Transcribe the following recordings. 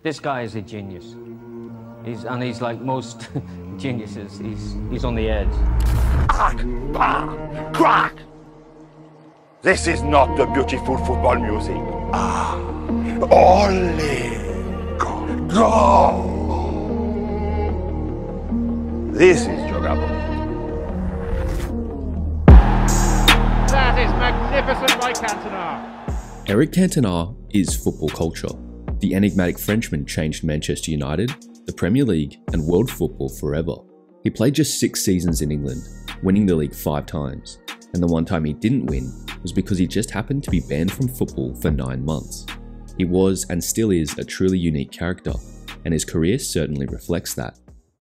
This guy is a genius. He's like most geniuses. He's on the edge. Crack! Bang! Crack! This is not the beautiful football music. Only go! This is jogable. That is magnificent by Cantona. Eric Cantona is football culture. The enigmatic Frenchman changed Manchester United, the Premier League, and world football forever. He played just 6 seasons in England, winning the league 5 times, and the one time he didn't win was because he just happened to be banned from football for 9 months. He was and still is a truly unique character, and his career certainly reflects that.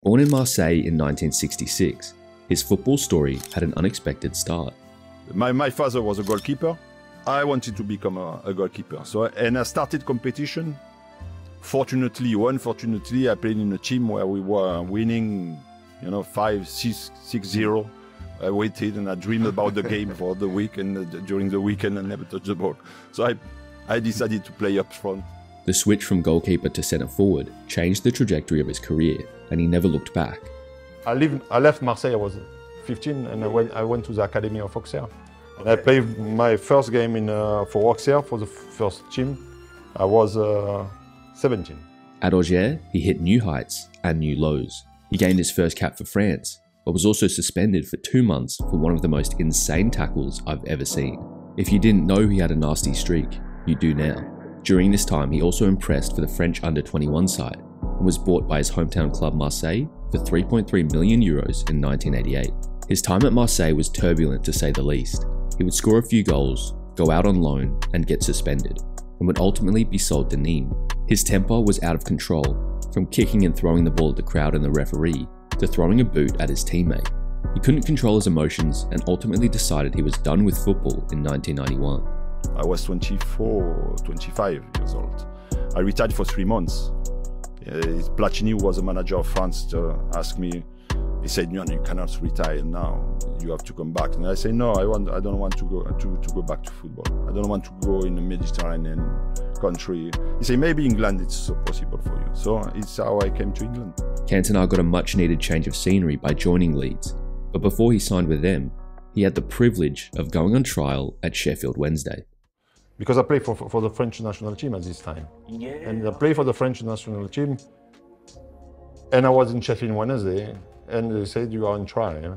Born in Marseille in 1966, his football story had an unexpected start. My father was a goalkeeper. I wanted to become a goalkeeper. And I started competition. Fortunately or unfortunately, I played in a team where we were winning, 5-6-0. I waited and I dreamed about the game for the week, and during the weekend I never touched the ball. So I decided to play up front. The switch from goalkeeper to centre forward changed the trajectory of his career, and he never looked back. I left Marseille, I was 15, and I went to the academy of Auxerre. And I played my first game for Auxerre, for the first team. I was 17. At Auxerre, he hit new heights and new lows. He gained his first cap for France, but was also suspended for 2 months for one of the most insane tackles I've ever seen. If you didn't know he had a nasty streak, you do now. During this time, he also impressed for the French under-21 side and was bought by his hometown club Marseille for €3.3 million in 1988. His time at Marseille was turbulent to say the least. He would score a few goals, go out on loan and get suspended, and would ultimately be sold to Nîmes. His temper was out of control, from kicking and throwing the ball at the crowd and the referee, to throwing a boot at his teammate. He couldn't control his emotions and ultimately decided he was done with football in 1991. I was 24, 25 years old. I retired for 3 months. Platini, who was the manager of France, asked me, he said, "You cannot retire now. You have to come back." And I said, "No, I don't want to go back to football. I don't want to go in a Mediterranean country." He said, "Maybe England, it's possible for you." So it's how I came to England. Cantona got a much needed change of scenery by joining Leeds, but before he signed with them, he had the privilege of going on trial at Sheffield Wednesday. Because I played for the French national team at this time. Yeah. And I played for the French national team, and I was in Sheffield Wednesday, and they said, "You are on trial."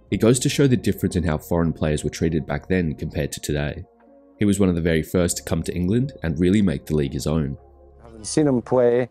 It goes to show the difference in how foreign players were treated back then compared to today. He was one of the very first to come to England and really make the league his own. Having seen him play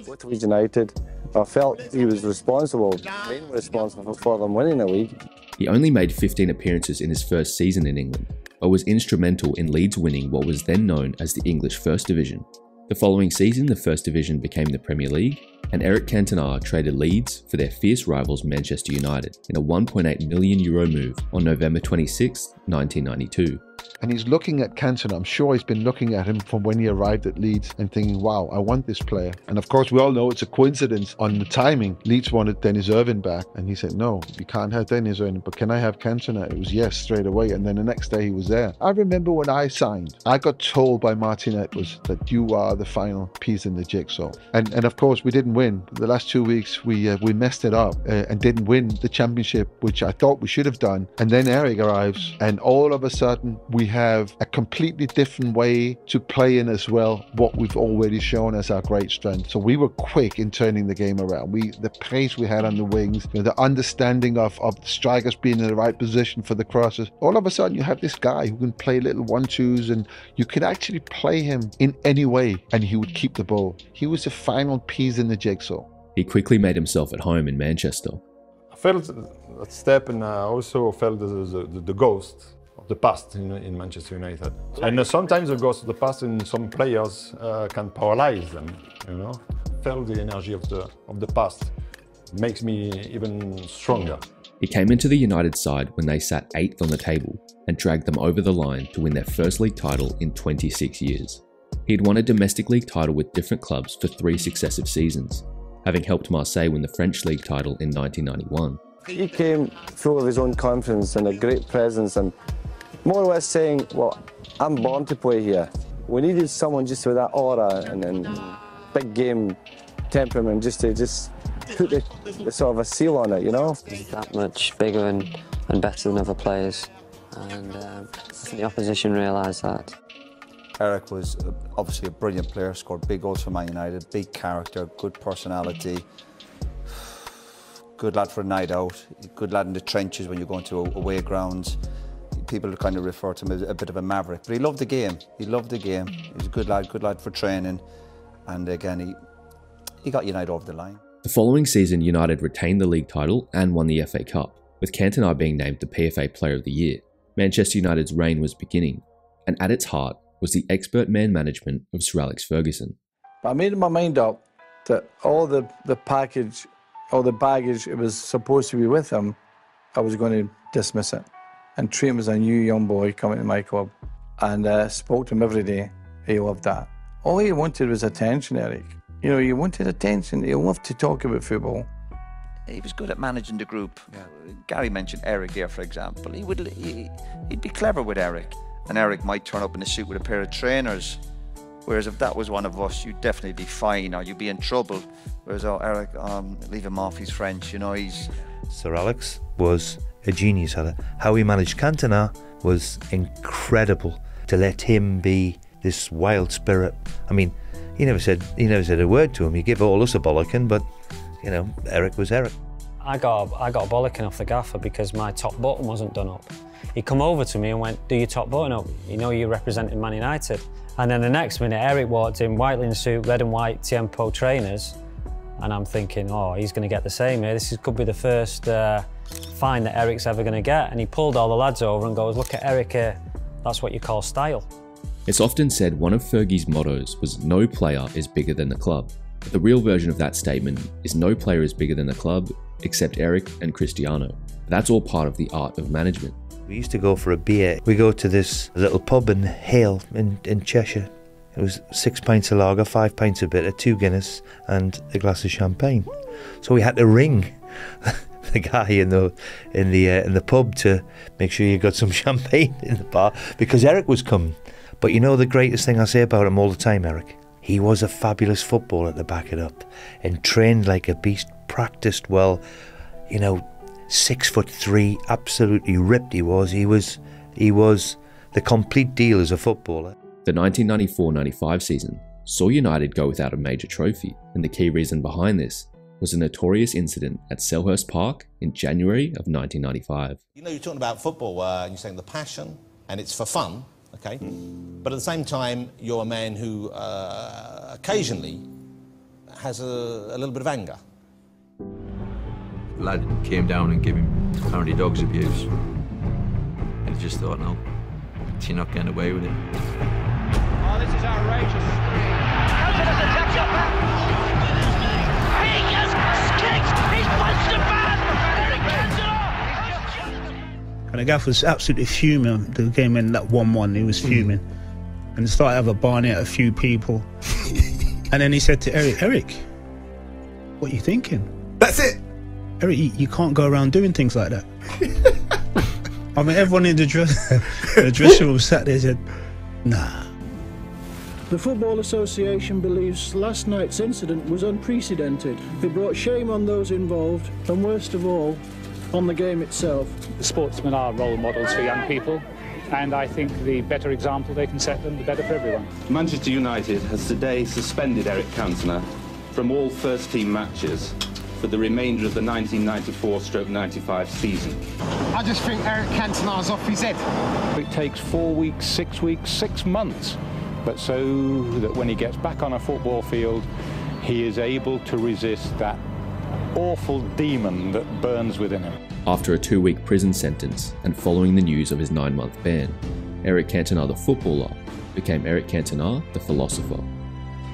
with Leeds United, I felt he was mainly responsible for them winning the league. He only made 15 appearances in his first season in England, but was instrumental in Leeds winning what was then known as the English First Division. The following season, the First Division became the Premier League, and Eric Cantona traded Leeds for their fierce rivals Manchester United in a €1.8 million move on November 26, 1992. And he's looking at Cantona. I'm sure he's been looking at him from when he arrived at Leeds and thinking, wow, I want this player. And of course, we all know it's a coincidence on the timing. Leeds wanted Dennis Irvin back. And he said, no, you can't have Dennis Irvin, but can I have Cantona? It was yes, straight away. And then the next day he was there. I remember when I signed, I got told by Martin Edwards that you are the final piece in the jigsaw. And of course, we didn't win. The last 2 weeks, we messed it up and didn't win the championship, which I thought we should have done. And then Eric arrives, and all of a sudden, we have a completely different way to play in as well, what we've already shown as our great strength. So we were quick in turning the game around. The pace we had on the wings, the understanding of the strikers being in the right position for the crosses. All of a sudden, you have this guy who can play little 1-2s, and you could actually play him in any way, and he would keep the ball. He was the final piece in the jigsaw. He quickly made himself at home in Manchester. I felt that step, and I also felt the ghost of the past in Manchester United. And sometimes the ghost of the past in some players can paralyze them, Felt the energy of the past. Makes me even stronger. He came into the United side when they sat 8th on the table and dragged them over the line to win their first league title in 26 years. He had won a domestic league title with different clubs for 3 successive seasons, having helped Marseille win the French league title in 1991. He came full of his own confidence and a great presence, and more or less saying, well, I'm born to play here. We needed someone just with that aura and big game temperament just to put the sort of a seal on it, you know? He's that much bigger and better than other players, and I think the opposition realised that. Eric was obviously a brilliant player, scored big goals for Man United, big character, good personality, good lad for a night out, good lad in the trenches when you're going to away grounds. People kind of refer to him as a bit of a maverick, but he loved the game. He loved the game. He was a good lad for training, and again, he got United over the line. The following season, United retained the league title and won the FA Cup, with Cantona being named the PFA Player of the Year. Manchester United's reign was beginning, and at its heart was the expert man management of Sir Alex Ferguson. I made my mind up that all the package, all the baggage it was supposed to be with him, I was going to dismiss it and treat him as a new young boy coming to my club, and spoke to him every day. He loved that. All he wanted was attention, Eric. You know, he wanted attention. He loved to talk about football. He was good at managing the group. Yeah. Gary mentioned Eric here, for example. He'd be clever with Eric. And Eric might turn up in a suit with a pair of trainers. Whereas if that was one of us, you'd definitely be fine or you'd be in trouble. Whereas, oh, Eric, leave him off, he's French, you know, he's... Sir Alex was a genius at it. How he managed Cantona was incredible. To let him be this wild spirit. I mean, he never said a word to him. He gave all us a bollocking, but, you know, Eric was Eric. I got a bollocking off the gaffer because my top button wasn't done up. He come over to me and went, "Do your top button up? You know you're representing Man United." And then the next minute, Eric walked in, white linen suit, red and white Tiempo trainers, and I'm thinking, oh, he's going to get the same here. Could be the first fine that Eric's ever going to get. And he pulled all the lads over and goes, "Look at Eric here. That's what you call style." It's often said one of Fergie's mottos was "No player is bigger than the club." But the real version of that statement is no player is bigger than the club except Eric and Cristiano. That's all part of the art of management. We used to go for a beer. We go to this little pub in Hale in Cheshire. It was 6 pints of lager, 5 pints of bitter, 2 Guinness and a glass of champagne. So we had to ring the guy in the pub to make sure you got some champagne in the bar because Eric was coming. But you know the greatest thing I say about him all the time, Eric? He was a fabulous footballer to back it up and trained like a beast, practiced well, you know, 6'3", absolutely ripped he was. He was the complete deal as a footballer. The 1994-95 season saw United go without a major trophy, and the key reason behind this was a notorious incident at Selhurst Park in January of 1995. You know, you're talking about football and you're saying the passion, and it's for fun, okay? But at the same time, you're a man who occasionally has a little bit of anger. The lad came down and gave him apparently dog's abuse. And he just thought, no, you're not getting away with it. Oh, this is outrageous. Cantona's attacked your back. He has kicked. He's punched the man. Eric Cantona. And the gaffer was absolutely fuming. The game ended at 1-1. He was fuming. And it started to have a barney at a few people. And then he said to Eric, what are you thinking? That's it. Eric, you can't go around doing things like that. I mean, everyone in the dressing room sat there and said, nah. The Football Association believes last night's incident was unprecedented. It brought shame on those involved, and worst of all, on the game itself. The sportsmen are role models for young people, and I think the better example they can set them, the better for everyone. Manchester United has today suspended Eric Cantona from all first-team matches for the remainder of the 1994-95 season. I just think Eric Cantona's off his head. It takes 4 weeks, 6 weeks, 6 months, but so that when he gets back on a football field, he is able to resist that awful demon that burns within him. After a 2-week prison sentence and following the news of his 9-month ban, Eric Cantona the footballer became Eric Cantona the philosopher.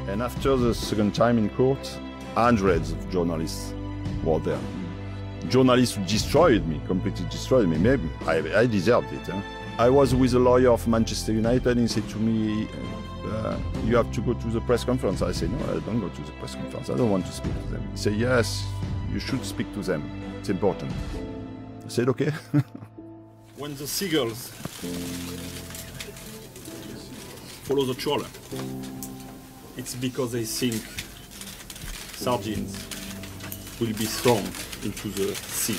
And after the second time in court, hundreds of journalists were there. Journalists who destroyed me, completely destroyed me. Maybe I deserved it. I was with a lawyer of Manchester United and he said to me, you have to go to the press conference. I said, no, I don't go to the press conference. I don't want to speak to them. He said, yes, you should speak to them. It's important. I said, okay. When the seagulls follow the trawler, it's because they think sardines will be thrown into the sea.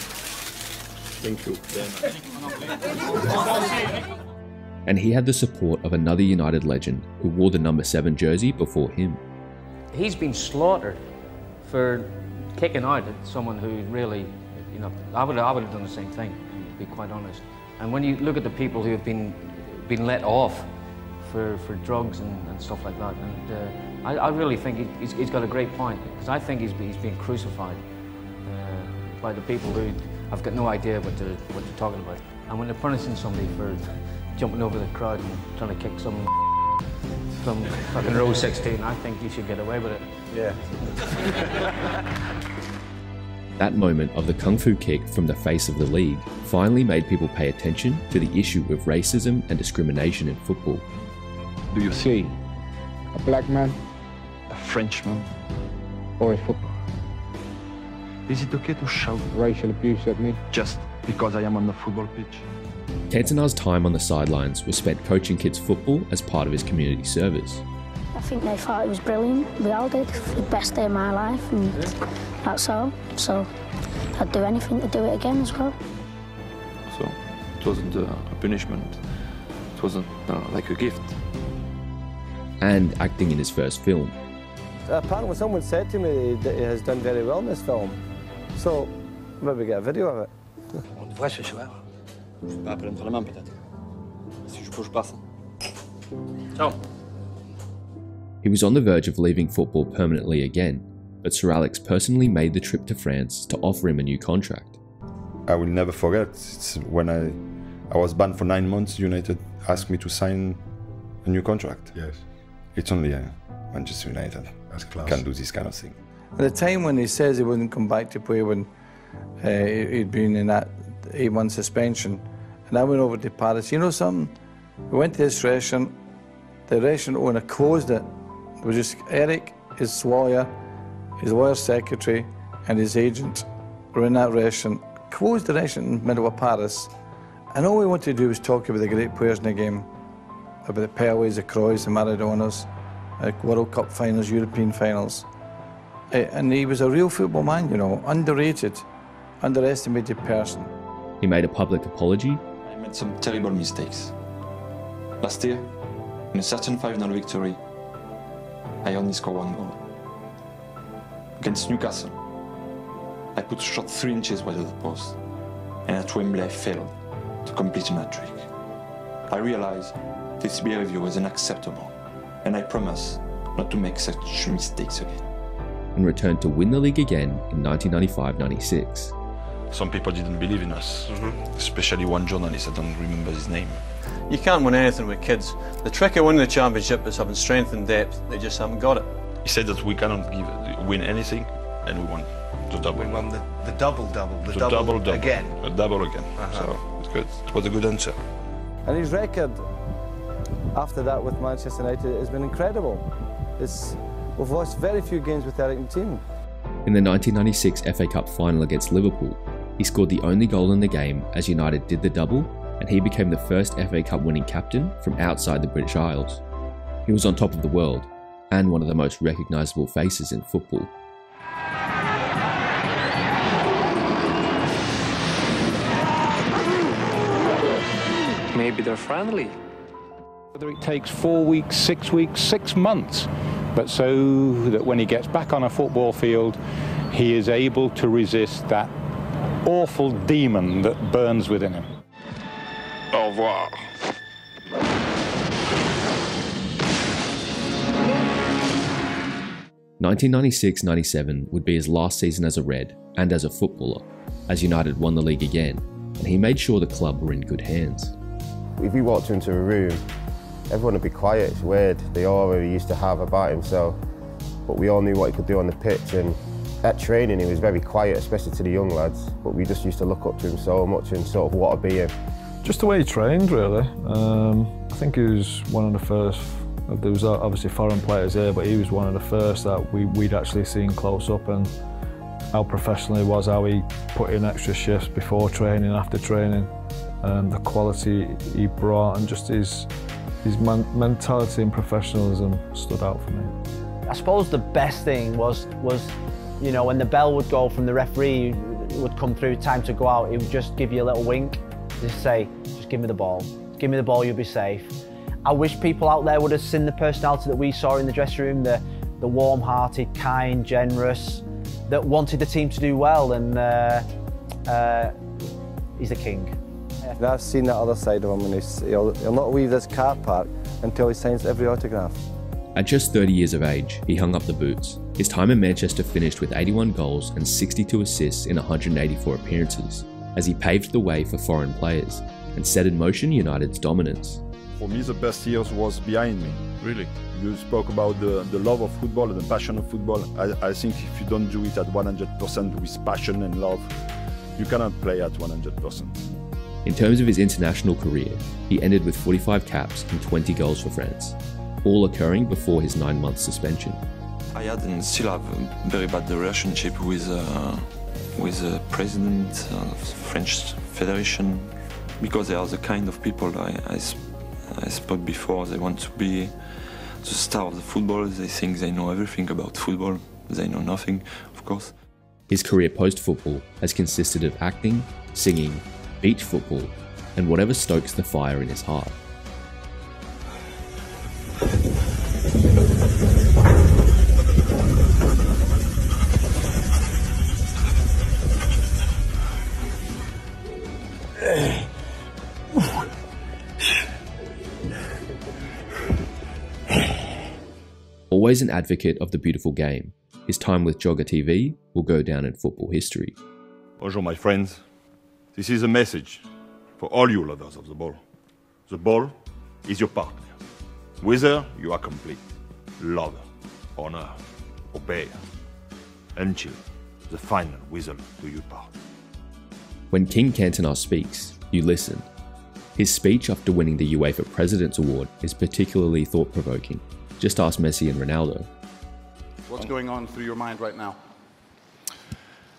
Thank you very much. And he had the support of another United legend who wore the number 7 jersey before him. He's been slaughtered for kicking out at someone who really, you know, I would have done the same thing, to be quite honest. And when you look at the people who have been let off for drugs and stuff like that, and I really think he's got a great point, because I think he's being crucified by the people who have got no idea what they're talking about. And when they're punishing somebody for jumping over the crowd and trying to kick some from fucking row 16, I think you should get away with it. Yeah. That moment of the kung fu kick from the face of the league finally made people pay attention to the issue of racism and discrimination in football. Do you see a black man, a Frenchman, or a footballer? Is it okay to shout racial abuse at me just because I am on the football pitch? Cantona's time on the sidelines was spent coaching kids football as part of his community service. I think they thought it was brilliant. We all did. The best day of my life, and that's all. So I'd do anything to do it again as well. So it wasn't a punishment. It wasn't like a gift. And acting in his first film. Apparently someone said to me that he has done very well in this film. So maybe get a video of it. On te voit ce soir. Je peux appeler entre les mains peut-être. Si je bouge pas. Oh. He was on the verge of leaving football permanently again, but Sir Alex personally made the trip to France to offer him a new contract. I will never forget. It's when I was banned for 9 months, United asked me to sign a new contract. Yes. It's only Manchester United can do this kind of thing. At the time when he says he wouldn't come back to play when he'd been in that 8-month suspension, and I went over to Paris. You know something? We went to this restaurant. The restaurant owner closed it. It was just Eric, his lawyer's secretary, and his agent were in that restaurant. Closed the restaurant in the middle of Paris, and all we wanted to do was talk about the great players in the game, about the Pelés, the Cruyffs, the Maradonas, World Cup finals, European finals. And he was a real football man, you know, underrated, underestimated person. He made a public apology. I made some terrible mistakes. Last year, in a certain final victory, I only scored 1 goal. Against Newcastle, I put a shot 3 inches wide of the post, and at Wembley I failed to complete an hat-trick. I realized this behavior was unacceptable, and I promise not to make such mistakes again. And returned to win the league again in 1995-96. Some people didn't believe in us, especially one journalist, I don't remember his name. You can't win anything with kids. The trick of winning the championship is having strength and depth. They just haven't got it. He said that we cannot win anything, and we won the double. We won the double-double, the double again. A double again, so it's good. It was a good answer. And his record after that with Manchester United has been incredible. We've lost very few games with Eric and team. In the 1996 FA Cup final against Liverpool, he scored the only goal in the game as United did the double, and he became the first FA Cup winning captain from outside the British Isles. He was on top of the world, and one of the most recognisable faces in football. Maybe they're friendly. Whether it takes 4 weeks, 6 weeks, 6 months, but so that when he gets back on a football field, he is able to resist that awful demon that burns within him. Au revoir. 1996-97 would be his last season as a Red and as a footballer, as United won the league again, and he made sure the club were in good hands. If he walked into a room, everyone would be quiet. It's weird, the aura he used to have about himself, but we all knew what he could do on the pitch, and at training he was very quiet, especially to the young lads, but we just used to look up to him so much and sort of want to be him. Just the way he trained, really. I think he was one of the first. There was obviously foreign players here, but he was one of the first that we'd actually seen close up, and how professional he was, how he put in extra shifts before training, after training, the quality he brought, and just his mentality and professionalism stood out for me. I suppose the best thing was, you know, when the bell would go from the referee would come through, time to go out, he would just give you a little wink, just say, just give me the ball. Give me the ball, you'll be safe. I wish people out there would have seen the personality that we saw in the dressing room, the warm-hearted, kind, generous, that wanted the team to do well, and he's a king. And I've seen that other side of him, and he'll not leave this car park until he signs every autograph. At just 30 years of age, he hung up the boots. His time in Manchester finished with 81 goals and 62 assists in 184 appearances, as he paved the way for foreign players and set in motion United's dominance. For me, the best years was behind me. Really? You spoke about the love of football and the passion of football. I think if you don't do it at 100% with passion and love, you cannot play at 100%. In terms of his international career, he ended with 45 caps and 20 goals for France, all occurring before his 9-month suspension. I had and still have a very bad relationship with the president of the French Federation, because they are the kind of people I spoke before. They want to be the star of the football. They think they know everything about football. They know nothing, of course. His career post-football has consisted of acting, singing, beach football, and whatever stokes the fire in his heart. Always an advocate of the beautiful game, his time with Jogger TV will go down in football history. Bonjour, my friends. This is a message for all you lovers of the ball. The ball is your partner. Whether you are complete, love, honor, obey, until the final whistle do you part. When King Cantona speaks, you listen. His speech after winning the UEFA President's Award is particularly thought-provoking. Just ask Messi and Ronaldo. What's going on through your mind right now?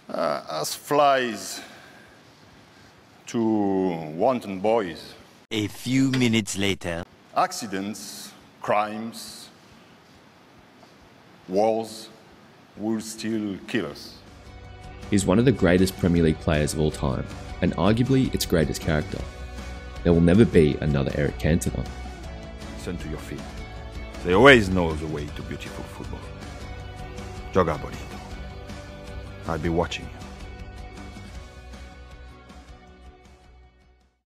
As flies to wanton boys. A few minutes later. Accidents, crimes, wars will still kill us. He's one of the greatest Premier League players of all time, and arguably its greatest character. There will never be another Eric Cantona. Listen to your feet. They always know the way to beautiful football. Joga bonito. I'll be watching.